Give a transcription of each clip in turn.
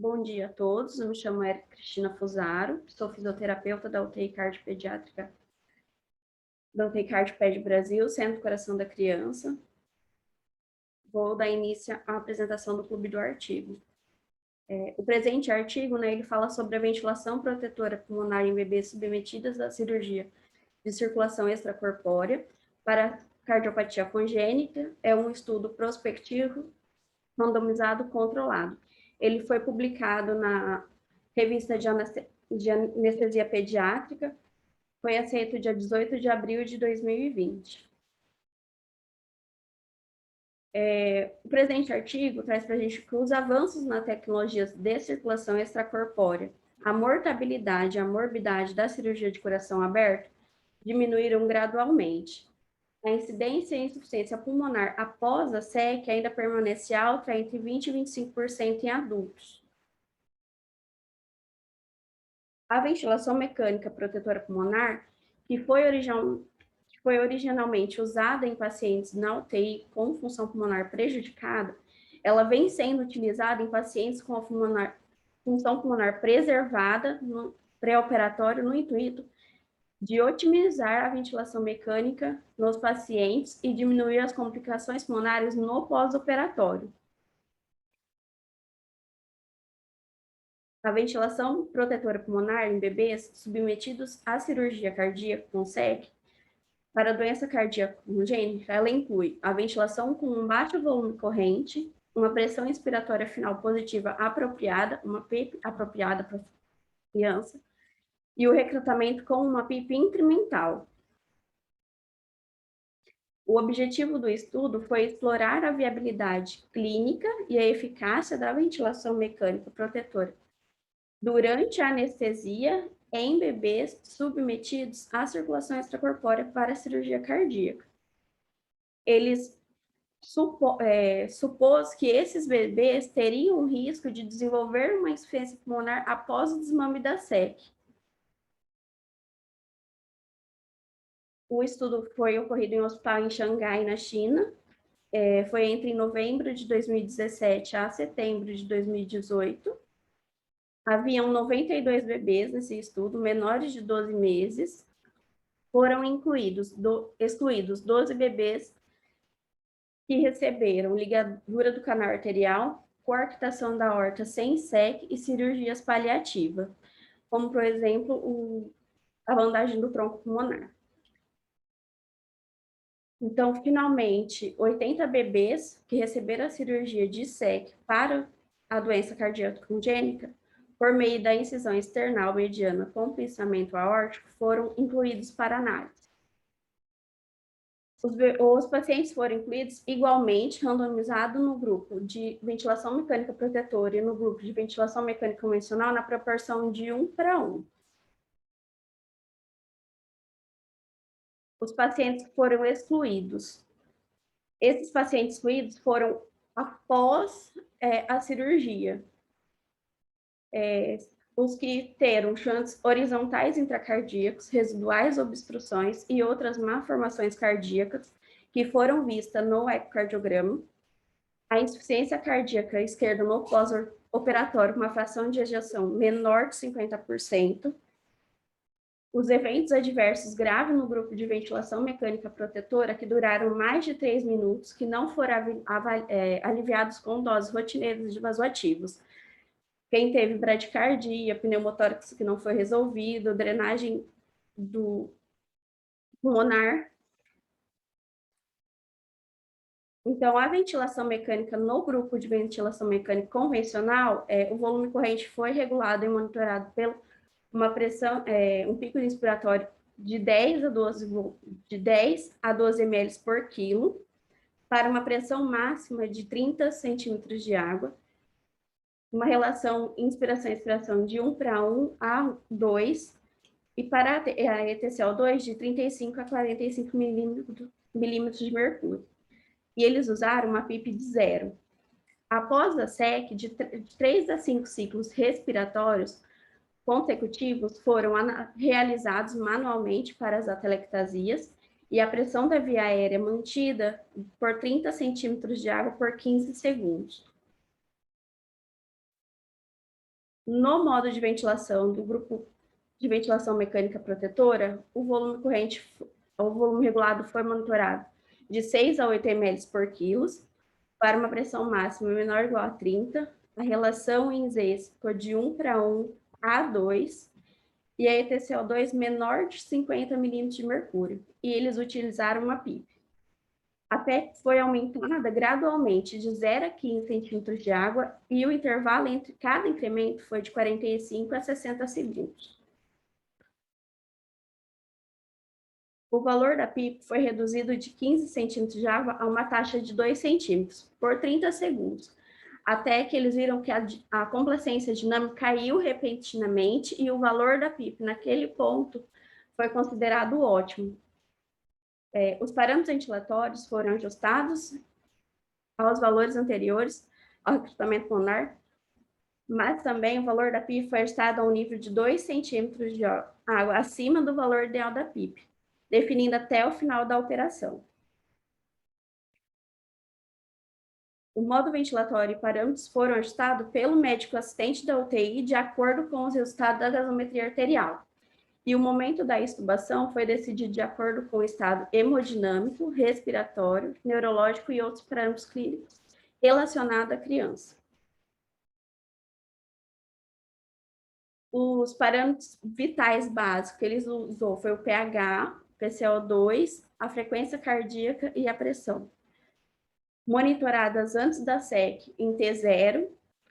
Bom dia a todos, eu me chamo Erika Cristina Fusaro, sou fisioterapeuta da UTI Card Pediátrica, da UTI Card Ped Brasil, Centro Coração da Criança. Vou dar início à apresentação do Clube do Artigo. O presente artigo, ele fala sobre a ventilação protetora pulmonar em bebês submetidos à cirurgia de circulação extracorpórea para cardiopatia congênita. É um estudo prospectivo, randomizado, controlado. Ele foi publicado na revista de anestesia pediátrica, foi aceito dia 18 de abril de 2020. O presente artigo traz para a gente que os avanços nas tecnologias de circulação extracorpórea, a mortabilidade e a morbidade da cirurgia de coração aberto diminuíram gradualmente. A incidência e insuficiência pulmonar após a SEC ainda permanece alta entre 20% e 25% em adultos. A ventilação mecânica protetora pulmonar, que foi originalmente usada em pacientes na UTI com função pulmonar prejudicada, ela vem sendo utilizada em pacientes com a função pulmonar preservada no pré-operatório no intuito de otimizar a ventilação mecânica nos pacientes e diminuir as complicações pulmonares no pós-operatório. A ventilação protetora pulmonar em bebês submetidos à cirurgia cardíaca com SEC para doença cardíaca congênita, ela inclui a ventilação com um baixo volume corrente, uma pressão inspiratória final positiva apropriada, uma PIP apropriada para a criança, e o recrutamento com uma PIP incremental. O objetivo do estudo foi explorar a viabilidade clínica e a eficácia da ventilação mecânica protetora durante a anestesia em bebês submetidos à circulação extracorpórea para cirurgia cardíaca. Eles supôs que esses bebês teriam o risco de desenvolver uma insuficiência pulmonar após o desmame da SEC. O estudo foi ocorrido em um hospital em Xangai, na China. Foi entre novembro de 2017 a setembro de 2018. Haviam 92 bebês nesse estudo, menores de 12 meses. Foram excluídos 12 bebês que receberam ligadura do canal arterial, coarctação da aorta sem SEC e cirurgias paliativas, como, por exemplo, a bandagem do tronco pulmonar. Então, finalmente, 80 bebês que receberam a cirurgia de SEC para a doença cardíaca congênita, por meio da incisão external mediana com pensamento aórtico, foram incluídos para análise. Os pacientes foram incluídos igualmente, randomizados no grupo de ventilação mecânica protetora e no grupo de ventilação mecânica convencional na proporção de 1:1. Os pacientes que foram excluídos. Esses pacientes excluídos foram após a cirurgia. Os que teram shunts horizontais intracardíacos, residuais obstruções e outras malformações cardíacas que foram vistas no ecocardiograma, a insuficiência cardíaca esquerda no pós-operatório com uma fração de ejeção menor de 50%, os eventos adversos graves no grupo de ventilação mecânica protetora que duraram mais de 3 minutos, que não foram aliviados com doses rotineiras de vasoativos. Quem teve bradicardia, pneumotórax que não foi resolvido, drenagem do pulmonar. Então, a ventilação mecânica no grupo de ventilação mecânica convencional, o volume corrente foi regulado e monitorado pelo uma pressão, um pico inspiratório de 10 a 12 ml por quilo, para uma pressão máxima de 30 centímetros de água, uma relação inspiração-expiração de 1:1 a 2, e para a ETCO2 de 35 a 45 milímetros de mercúrio. E eles usaram uma PIP de 0. Após a SEC, de 3 a 5 ciclos respiratórios consecutivos foram realizados manualmente para as atelectasias e a pressão da via aérea mantida por 30 centímetros de água por 15 segundos. No modo de ventilação do grupo de ventilação mecânica protetora, o volume regulado foi monitorado de 6 a 8 ml por quilo, para uma pressão máxima menor ou igual a 30, a relação em Zs ficou de 1:1 a 2, e a EtCO2 menor de 50 milímetros de mercúrio, e eles utilizaram uma PIP. A PEC foi aumentada gradualmente de 0 a 15 centímetros de água e o intervalo entre cada incremento foi de 45 a 60 segundos. O valor da PIP foi reduzido de 15 centímetros de água a uma taxa de 2 centímetros por 30 segundos, até que eles viram que a complacência dinâmica caiu repentinamente e o valor da PIP naquele ponto foi considerado ótimo. Os parâmetros ventilatórios foram ajustados aos valores anteriores ao recrutamento pulmonar, mas também o valor da PIP foi ajustado a um nível de 2 centímetros de água acima do valor ideal da PIP, definindo até o final da operação. O modo ventilatório e parâmetros foram ajustados pelo médico assistente da UTI de acordo com os resultados da gasometria arterial. E o momento da extubação foi decidido de acordo com o estado hemodinâmico, respiratório, neurológico e outros parâmetros clínicos relacionados à criança. Os parâmetros vitais básicos que eles usou foi o pH, PCO2, a frequência cardíaca e a pressão. Monitoradas antes da SEC em T0,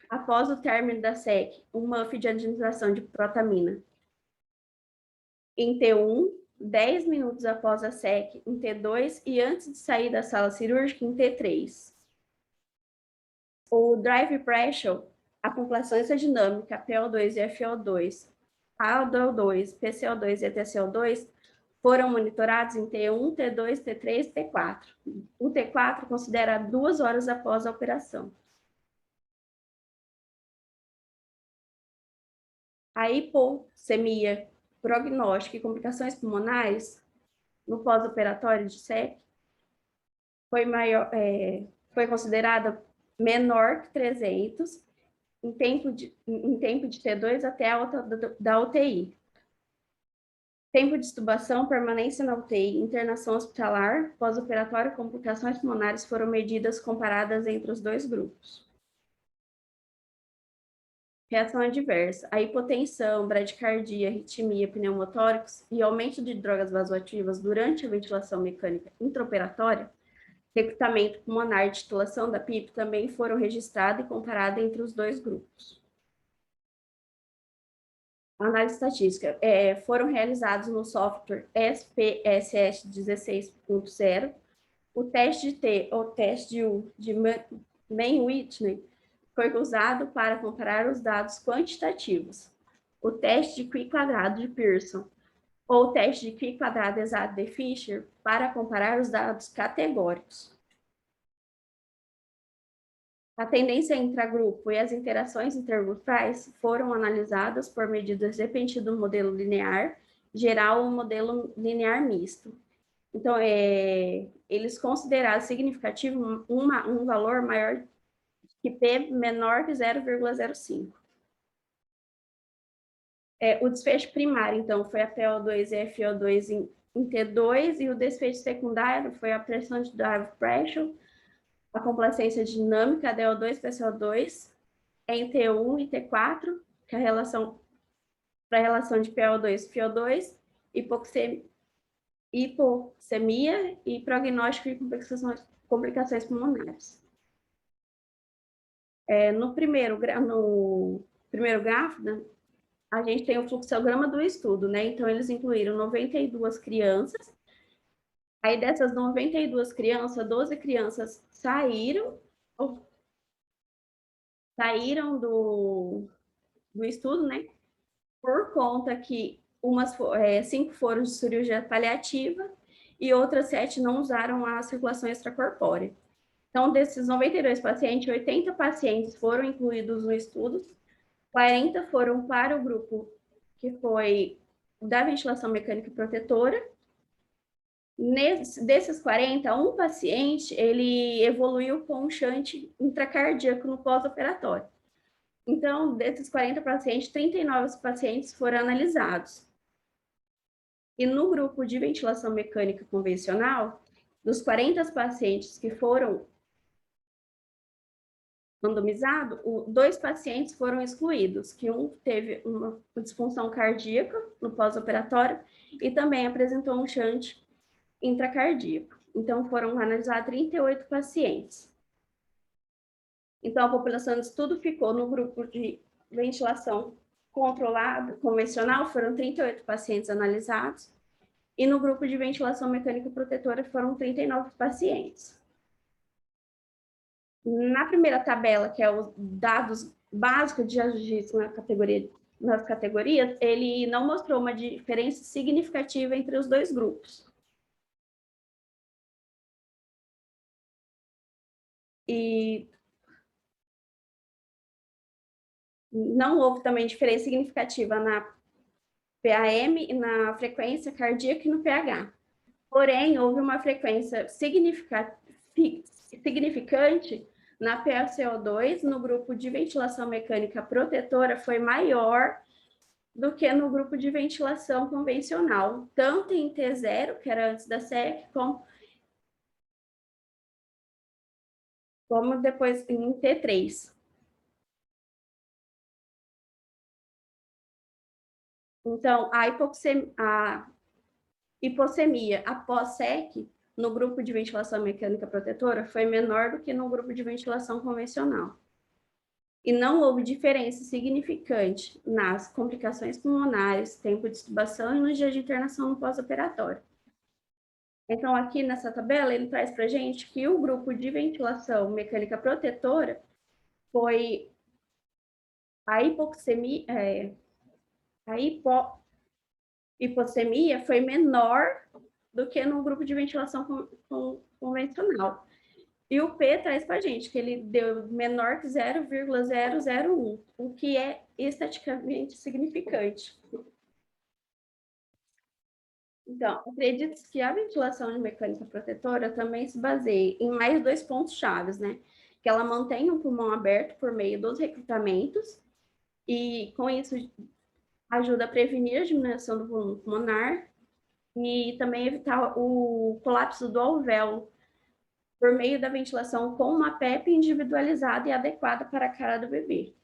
após o término da SEC, um muff de administração de protamina em T1, 10 minutos após a SEC em T2 e antes de sair da sala cirúrgica em T3. O drive pressure, a complacência dinâmica, PO2 e FO2, AO2, PCO2 e TCO2 foram monitorados em T1, T2, T3 e T4. O T4 considera 2 horas após a operação. A hipossemia prognóstica e complicações pulmonares no pós-operatório de SEC foi considerada menor que 300 em tempo de T2 até a alta da UTI. Tempo de extubação, permanência na UTI, internação hospitalar, pós-operatório e complicações pulmonares foram medidas comparadas entre os dois grupos. Reação adversa. A hipotensão, bradicardia, arritmia, pneumotórax e aumento de drogas vasoativas durante a ventilação mecânica intraoperatória, recrutamento pulmonar e titulação da PIP também foram registradas e comparadas entre os dois grupos. Análise estatística. Foram realizados no software SPSS 16.0 o teste de T, ou teste de U, de Mann-Whitney, foi usado para comparar os dados quantitativos. O teste de Q quadrado de Pearson, ou o teste de Q quadrado exato de Fisher, para comparar os dados categóricos. A tendência intragrupo e as interações intergrupais foram analisadas por medidas dependentes do modelo linear geral ou modelo linear misto. Então, eles consideraram significativo um valor maior que P menor que 0,05. O desfecho primário, então, foi a PO2 e a FO2 em T2, e o desfecho secundário foi a pressão de drive pressure, a complacência dinâmica, a DO2, PCO2, em T1 e T4, que é a relação de PO2 e FO2, hipocemia e prognóstico de complicações pulmonares. No primeiro gráfico, né, a gente tem o fluxograma do estudo, né? Então, eles incluíram 92 crianças. Aí, dessas 92 crianças, 12 crianças saíram do estudo, né? Por conta que 5 foram de cirurgia paliativa e outras 7 não usaram a circulação extracorpórea. Então, desses 92 pacientes, 80 pacientes foram incluídos no estudo, 40 foram para o grupo que foi da ventilação mecânica protetora. Desses 40, um paciente, ele evoluiu com um shunt intracardíaco no pós-operatório. Então, desses 40 pacientes, 39 pacientes foram analisados. E no grupo de ventilação mecânica convencional, dos 40 pacientes que foram randomizados, 2 pacientes foram excluídos, que um teve uma disfunção cardíaca no pós-operatório e também apresentou um shunt intracardíaco. Então, foram analisados 38 pacientes. Então, a população de estudo ficou no grupo de ventilação controlada, convencional, foram 38 pacientes analisados, e no grupo de ventilação mecânica protetora foram 39 pacientes. Na primeira tabela, que é os dados básicos de ajuste nas categorias, ele não mostrou uma diferença significativa entre os dois grupos. E não houve também diferença significativa na PAM, na frequência cardíaca e no pH. Porém, houve uma frequência significante na PaCO2 no grupo de ventilação mecânica protetora foi maior do que no grupo de ventilação convencional, tanto em T0, que era antes da SEC, como depois em T3. Então, a hipossemia após SEC no grupo de ventilação mecânica protetora foi menor do que no grupo de ventilação convencional. E não houve diferença significante nas complicações pulmonares, tempo de extubação e nos dias de internação no pós-operatório. Então, aqui nessa tabela, ele traz para a gente que o grupo de ventilação mecânica protetora foi a hipossemia foi menor do que no grupo de ventilação convencional. E o P traz para a gente que ele deu menor que 0,001, o que é estatisticamente significante. Então, acredito que a ventilação de mecânica protetora também se baseia em mais 2 pontos-chave, né? Que ela mantém o pulmão aberto por meio dos recrutamentos e, com isso, ajuda a prevenir a diminuição do volume pulmonar e também evitar o colapso do alvéolo por meio da ventilação com uma PEP individualizada e adequada para a cara do bebê.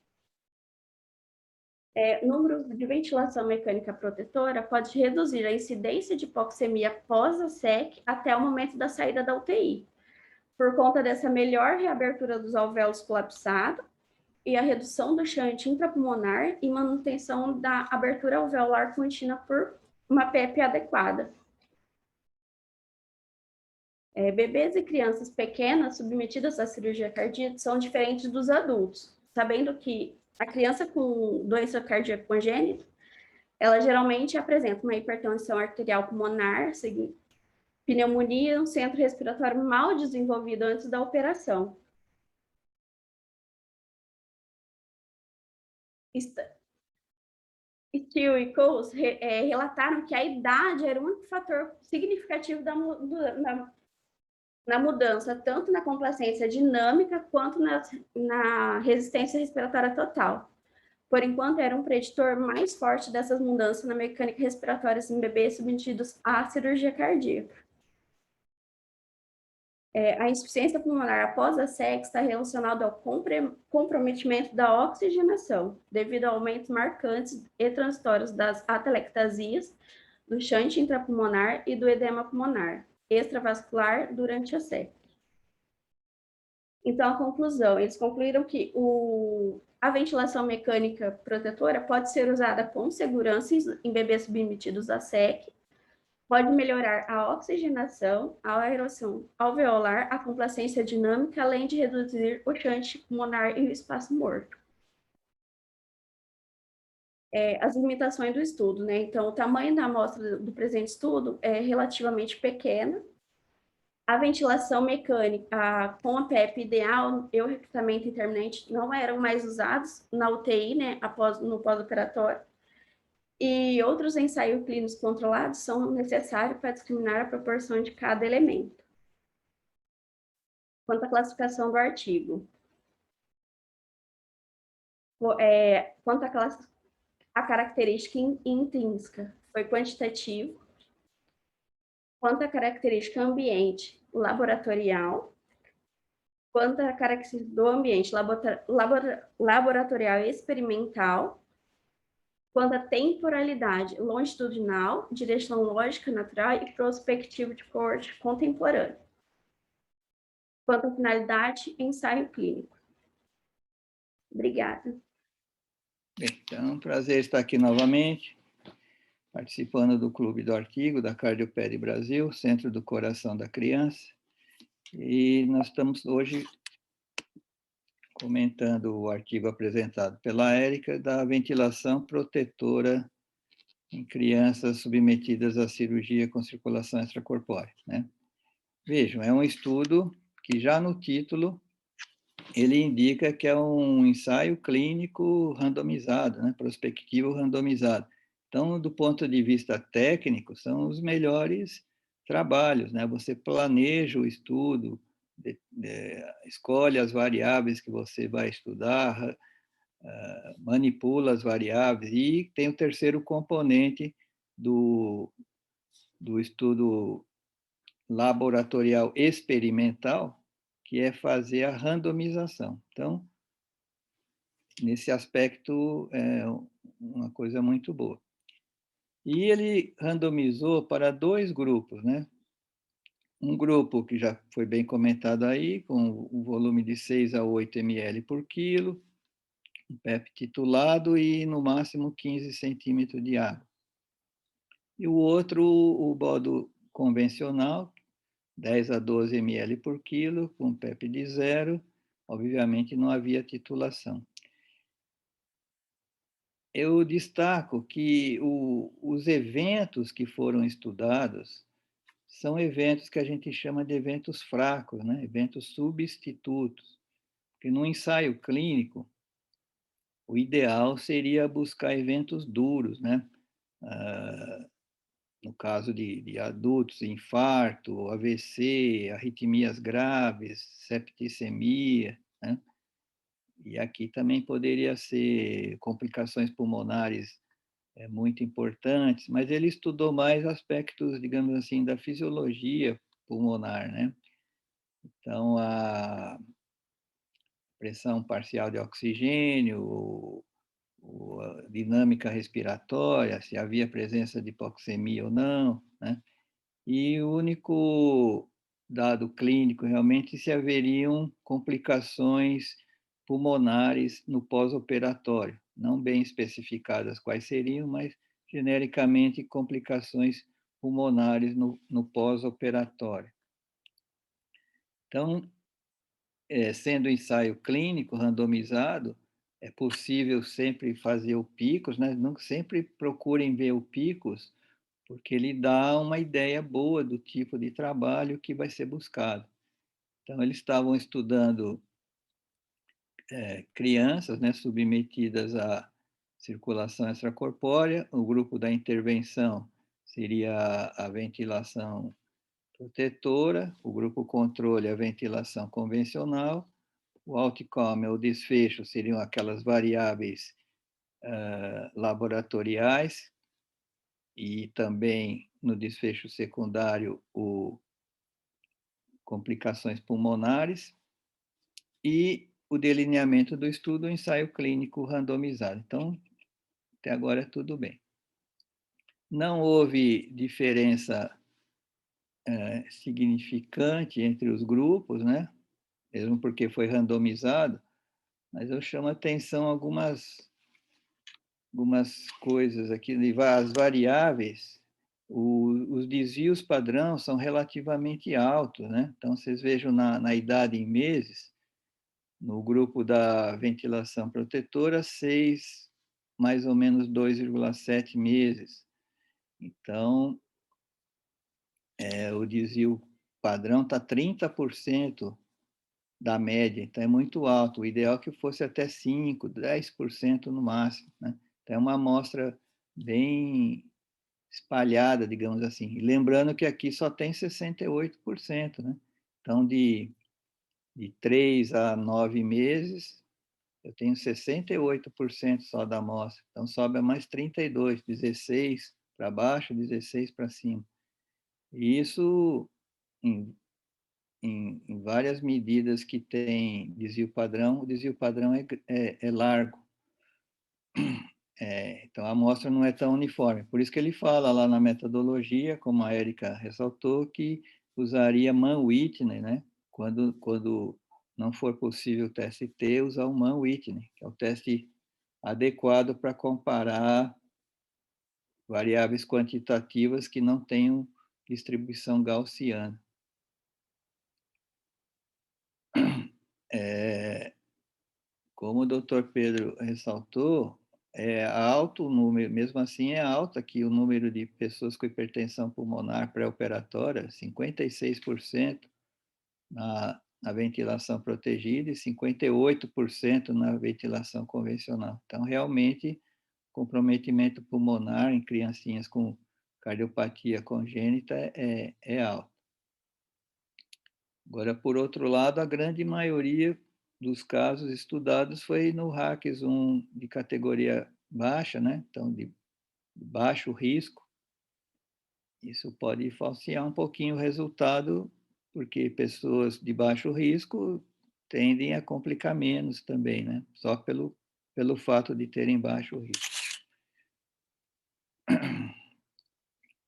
No grupo de ventilação mecânica protetora, pode reduzir a incidência de hipoxemia após a SEC até o momento da saída da UTI, por conta dessa melhor reabertura dos alvéolos colapsados e a redução do shunt intrapulmonar e manutenção da abertura alveolar contínua por uma PEP adequada. Bebês e crianças pequenas submetidas à cirurgia cardíaca são diferentes dos adultos, sabendo que a criança com doença cardíaca congênita, ela geralmente apresenta uma hipertensão arterial pulmonar, pneumonia e um centro respiratório mal desenvolvido antes da operação. Steele e Coles relataram que a idade era um fator significativo na mudança, tanto na complacência dinâmica quanto na resistência respiratória total. Por enquanto, era um preditor mais forte dessas mudanças na mecânica respiratória em bebês submetidos à cirurgia cardíaca. A insuficiência pulmonar após a SEC está relacionada ao comprometimento da oxigenação, devido a aumentos marcantes e transitórios das atelectasias, do shunt intrapulmonar e do edema pulmonar extravascular durante a SEC. Então, a conclusão, eles concluíram que a ventilação mecânica protetora pode ser usada com segurança em bebês submetidos à SEC, pode melhorar a oxigenação, a aeração alveolar, a complacência dinâmica, além de reduzir o shunt pulmonar e o espaço morto. As limitações do estudo, né? Então, o tamanho da amostra do presente estudo é relativamente pequena. A ventilação mecânica com a PEP ideal e o recrutamento intermitente não eram mais usados na UTI, né, no pós-operatório. E outros ensaios clínicos controlados são necessários para discriminar a proporção de cada elemento. Quanto à classificação do artigo. quanto a característica intrínseca foi quantitativo, quanto a característica ambiente laboratorial, quanto a característica do ambiente laboratorial experimental, quanto à temporalidade longitudinal, direção lógica natural e prospectivo de corte contemporâneo, quanto à finalidade ensaio clínico. Obrigada. Bem, então, é um prazer estar aqui novamente, participando do Clube do Artigo da Cardioped Brasil, Centro do Coração da Criança. E nós estamos hoje comentando o artigo apresentado pela Érica da ventilação protetora em crianças submetidas à cirurgia com circulação extracorpórea, né? Vejam, é um estudo que já no título ele indica que é um ensaio clínico randomizado, né? Prospectivo randomizado. Então, do ponto de vista técnico, são os melhores trabalhos, né? Você planeja o estudo, escolhe as variáveis que você vai estudar, manipula as variáveis, e tem o terceiro componente do estudo laboratorial experimental, que é fazer a randomização. Então, nesse aspecto, é uma coisa muito boa. E ele randomizou para 2 grupos, né? Um grupo que já foi bem comentado aí, com um volume de 6 a 8 ml por quilo, um PEP titulado e, no máximo, 15 centímetros de água. E o outro, o modo convencional, 10 a 12 ml por quilo, com PEP de 0, obviamente não havia titulação. Eu destaco que os eventos que foram estudados são eventos que a gente chama de eventos fracos, né? Eventos substitutos. Porque no ensaio clínico, o ideal seria buscar eventos duros, né? No caso de adultos, infarto, AVC, arritmias graves, septicemia, né? E aqui também poderia ser complicações pulmonares muito importantes, mas ele estudou mais aspectos, digamos assim, da fisiologia pulmonar, né? Então, a pressão parcial de oxigênio, a dinâmica respiratória, se havia presença de hipoxemia ou não, né? E o único dado clínico realmente se haveriam complicações pulmonares no pós-operatório, não bem especificadas quais seriam, mas genericamente complicações pulmonares no pós-operatório. Então, sendo ensaio clínico randomizado, é possível sempre fazer o PICOS, né? Não sempre procurem ver o PICOS, porque ele dá uma ideia boa do tipo de trabalho que vai ser buscado. Então, eles estavam estudando crianças, né, submetidas à circulação extracorpórea. O grupo da intervenção seria a ventilação protetora, o grupo controle a ventilação convencional, o outcome, o desfecho, seriam aquelas variáveis laboratoriais, e também no desfecho secundário, complicações pulmonares, e o delineamento do estudo, o ensaio clínico randomizado. Então, até agora tudo bem. Não houve diferença significante entre os grupos, né? Mesmo porque foi randomizado, mas eu chamo a atenção algumas coisas aqui, as variáveis, os desvios padrão são relativamente altos, né? Então, vocês vejam na idade em meses, no grupo da ventilação protetora, 6, mais ou menos 2,7 meses. Então, o desvio padrão está 30% da média, então é muito alto. O ideal é que fosse até 5%, 10% no máximo, né? Então, é uma amostra bem espalhada, digamos assim. E lembrando que aqui só tem 68%, né? Então, de 3 a 9 meses, eu tenho 68% só da amostra, então sobe a mais 32, 16 para baixo, 16 para cima. E isso, em, em várias medidas que tem desvio padrão, o desvio padrão é largo. Então, a amostra não é tão uniforme. Por isso que ele fala lá na metodologia, como a Érica ressaltou, que usaria Mann-Whitney, né? Quando não for possível o teste T, usar o Mann-Whitney, que é o teste adequado para comparar variáveis quantitativas que não tenham distribuição gaussiana. Como o doutor Pedro ressaltou, é alto o número, mesmo assim é alto aqui o número de pessoas com hipertensão pulmonar pré-operatória, 56% na ventilação protegida e 58% na ventilação convencional. Então, realmente, comprometimento pulmonar em criancinhas com cardiopatia congênita é alto. Agora, por outro lado, a grande maioria dos casos estudados foi no RACS 1 de categoria baixa, né? Então, de baixo risco. Isso pode falsear um pouquinho o resultado, porque pessoas de baixo risco tendem a complicar menos também, né? Só pelo fato de terem baixo risco.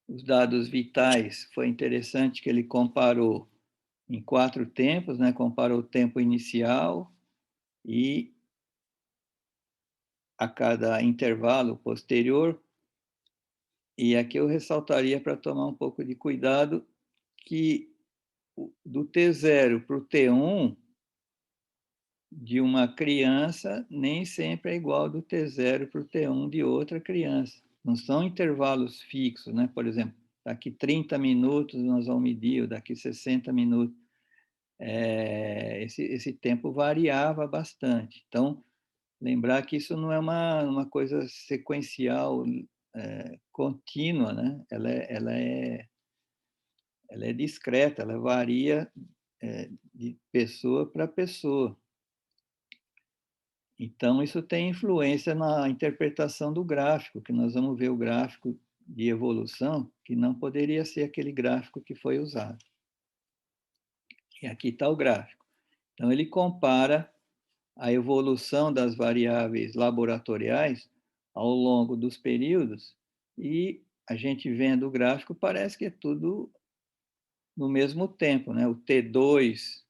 Os dados vitais, foi interessante que ele comparou em 4 tempos, né? Comparou o tempo inicial e a cada intervalo posterior. E aqui eu ressaltaria para tomar um pouco de cuidado que do T0 para o T1 de uma criança nem sempre é igual do T0 para o T1 de outra criança. Não são intervalos fixos, né? Por exemplo, daqui 30 minutos nós vamos medir, ou daqui 60 minutos. Esse tempo variava bastante. Então, lembrar que isso não é uma coisa sequencial, contínua, né? Ela é discreta, ela varia de pessoa para pessoa. Então, isso tem influência na interpretação do gráfico, que nós vamos ver o gráfico de evolução, que não poderia ser aquele gráfico que foi usado. E aqui está o gráfico. Então, ele compara a evolução das variáveis laboratoriais ao longo dos períodos e a gente vendo o gráfico parece que é tudo no mesmo tempo, né? O T2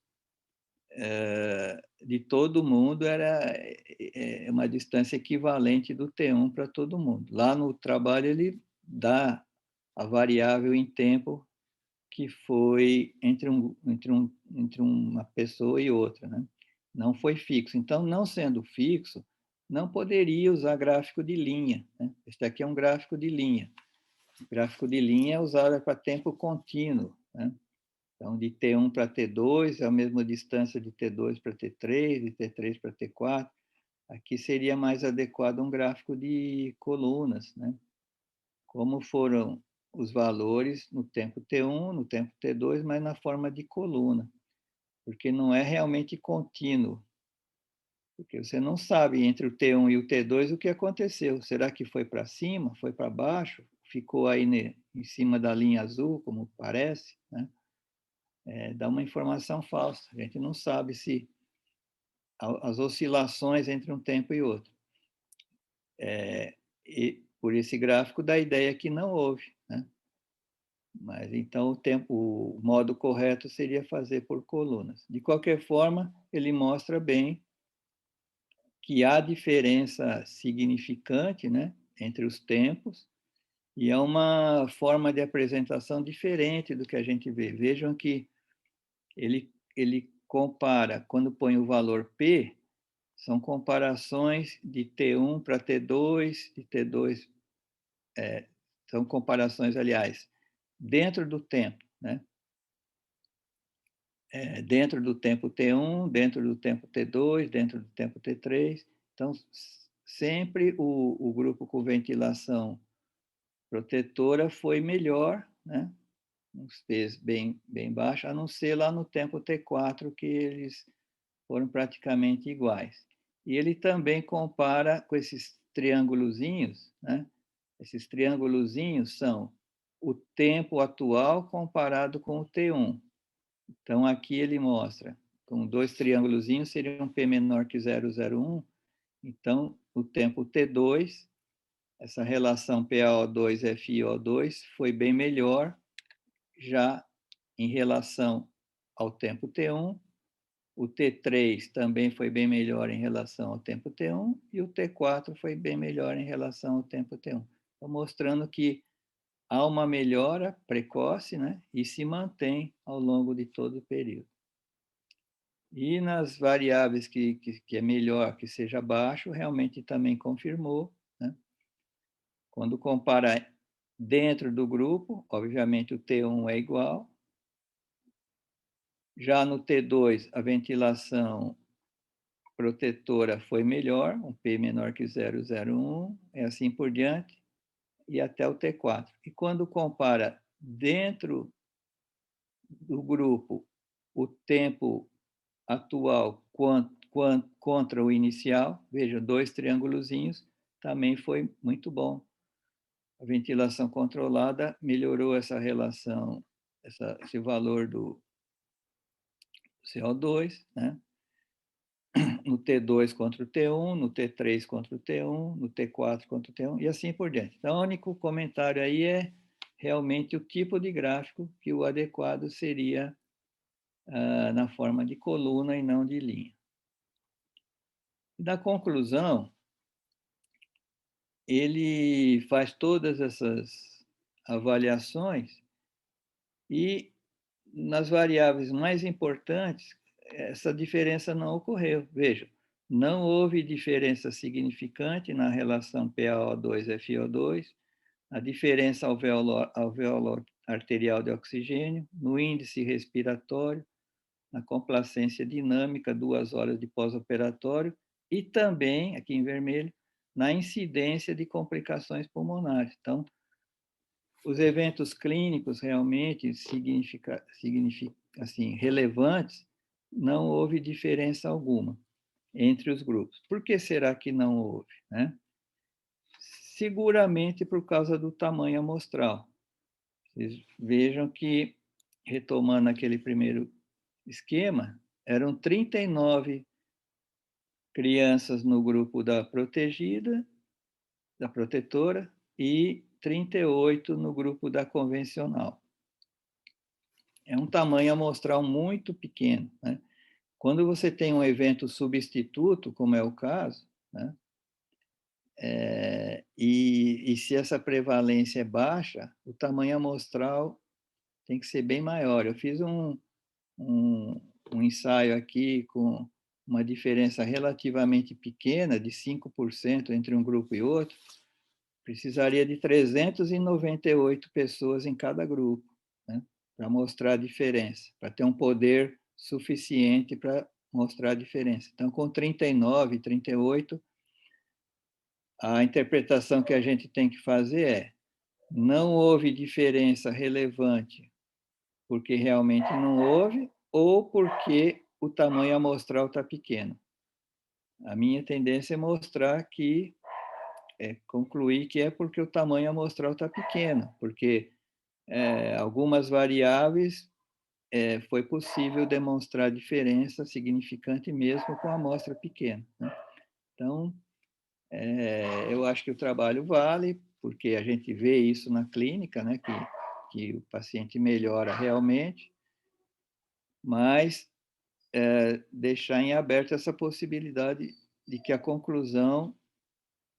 de todo mundo era uma distância equivalente do T1 para todo mundo. Lá no trabalho ele dá a variável em tempo que foi entre uma pessoa e outra, né? Não foi fixo. Então, não sendo fixo, não poderia usar gráfico de linha, né? Este aqui é um gráfico de linha. O gráfico de linha é usado para tempo contínuo, né? Então, de T1 para T2 é a mesma distância de T2 para T3, de T3 para T4. Aqui seria mais adequado um gráfico de colunas, né? Como foram os valores no tempo T1, no tempo T2, mas na forma de coluna, porque não é realmente contínuo, porque você não sabe entre o T1 e o T2 o que aconteceu. Será que foi para cima, foi para baixo, ficou aí em cima da linha azul, como parece, né? Dá uma informação falsa. A gente não sabe se as oscilações entre um tempo e outro. E por esse gráfico dá a ideia que não houve, né? Mas então o modo correto seria fazer por colunas. De qualquer forma, ele mostra bem que há diferença significante, né, entre os tempos e é uma forma de apresentação diferente do que a gente vê. Vejam que ele compara, quando põe o valor P, são comparações de T1 para T2, de T2, são comparações, aliás, dentro do tempo, né? Dentro do tempo T1, dentro do tempo T2, dentro do tempo T3. Então, sempre o grupo com ventilação protetora foi melhor, né? Uns P's bem baixos, a não ser lá no tempo T4, que eles foram praticamente iguais. E ele também compara com esses triângulozinhos, né? Esses triângulozinhos são o tempo atual comparado com o T1. Então, aqui ele mostra, com dois triângulozinhos, seria um P menor que 0,01. Então, o tempo T2, essa relação PaO2-FiO2 foi bem melhor, já em relação ao tempo T1. O T3 também foi bem melhor em relação ao tempo T1 e o T4 foi bem melhor em relação ao tempo T1. Então, mostrando que há uma melhora precoce, né, e se mantém ao longo de todo o período. E nas variáveis que é melhor que seja baixo, realmente também confirmou, né? Quando compara dentro do grupo, obviamente o T1 é igual. Já no T2, a ventilação protetora foi melhor, um P menor que 0,01, é assim por diante, e até o T4. E quando compara dentro do grupo o tempo atual contra o inicial, veja, dois triângulozinhos, também foi muito bom. A ventilação controlada melhorou essa relação, esse valor do CO2, né? No T2 contra o T1, no T3 contra o T1, no T4 contra o T1, e assim por diante. Então, o único comentário aí é realmente o tipo de gráfico que o adequado seria na forma de coluna e não de linha. Da conclusão, ele faz todas essas avaliações e, nas variáveis mais importantes, essa diferença não ocorreu. Veja, não houve diferença significante na relação PaO2-FiO2, a diferença alveolar arterial de oxigênio, no índice respiratório, na complacência dinâmica, 2 horas de pós-operatório, e também, aqui em vermelho, na incidência de complicações pulmonares. Então, os eventos clínicos realmente assim, relevantes, não houve diferença alguma entre os grupos. Por que será que não houve, né? Seguramente por causa do tamanho amostral. Vocês vejam que, retomando aquele primeiro esquema, eram 39 crianças no grupo da protegida, da protetora, e 38 no grupo da convencional. É um tamanho amostral muito pequeno, né? Quando você tem um evento substituto, como é o caso, né? E se essa prevalência é baixa, o tamanho amostral tem que ser bem maior. Eu fiz um ensaio aqui com uma diferença relativamente pequena, de 5% entre um grupo e outro, precisaria de 398 pessoas em cada grupo, né, para mostrar a diferença, para ter um poder suficiente para mostrar a diferença. Então, com 39, 38, a interpretação que a gente tem que fazer é: não houve diferença relevante porque realmente não houve, ou porque o tamanho amostral está pequeno. A minha tendência é mostrar que, concluir que é porque o tamanho amostral está pequeno, porque algumas variáveis foi possível demonstrar diferença significante mesmo com a amostra pequena, né? Então, eu acho que o trabalho vale, porque a gente vê isso na clínica, né, que o paciente melhora realmente, mas deixar em aberto essa possibilidade de que a conclusão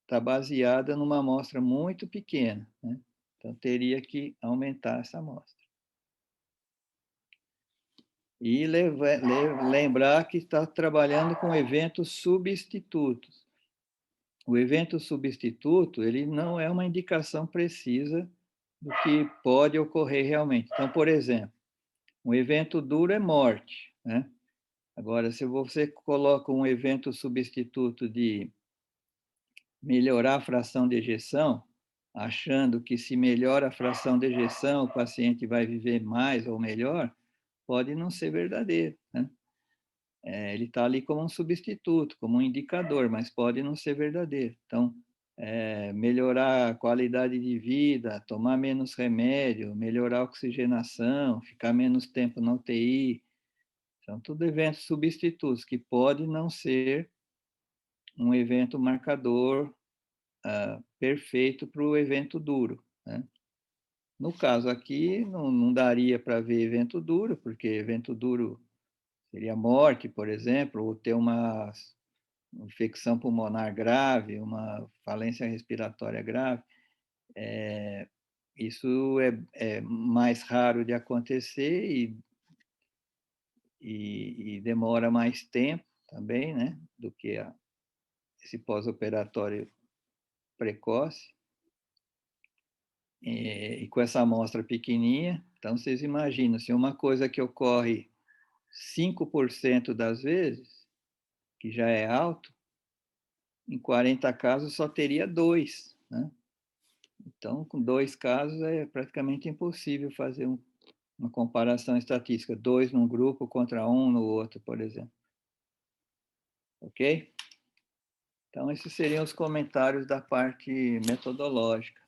está baseada numa amostra muito pequena, né? Então, teria que aumentar essa amostra. E lembrar que está trabalhando com eventos substitutos. O evento substituto, ele não é uma indicação precisa do que pode ocorrer realmente. Então, por exemplo, um evento duro é morte, né? Agora, se você coloca um evento substituto de melhorar a fração de ejeção, achando que se melhora a fração de ejeção, o paciente vai viver mais ou melhor, pode não ser verdadeiro, né? ele está ali como um substituto, como um indicador, mas pode não ser verdadeiro. Então, melhorar a qualidade de vida, tomar menos remédio, melhorar a oxigenação, ficar menos tempo na UTI, são tudo eventos substitutos que pode não ser um evento marcador perfeito para o evento duro, né? No caso aqui, não daria para ver evento duro, porque evento duro seria morte, por exemplo, ou ter uma infecção pulmonar grave, uma falência respiratória grave. Isso é mais raro de acontecer e demora mais tempo também, né, do que esse pós-operatório precoce. E com essa amostra pequenininha, então vocês imaginam, se uma coisa que ocorre 5% das vezes, que já é alto, em 40 casos só teria 2, né? Então, com 2 casos é praticamente impossível fazer uma comparação estatística, 2 num grupo contra 1 no outro, por exemplo. Ok? Então, esses seriam os comentários da parte metodológica.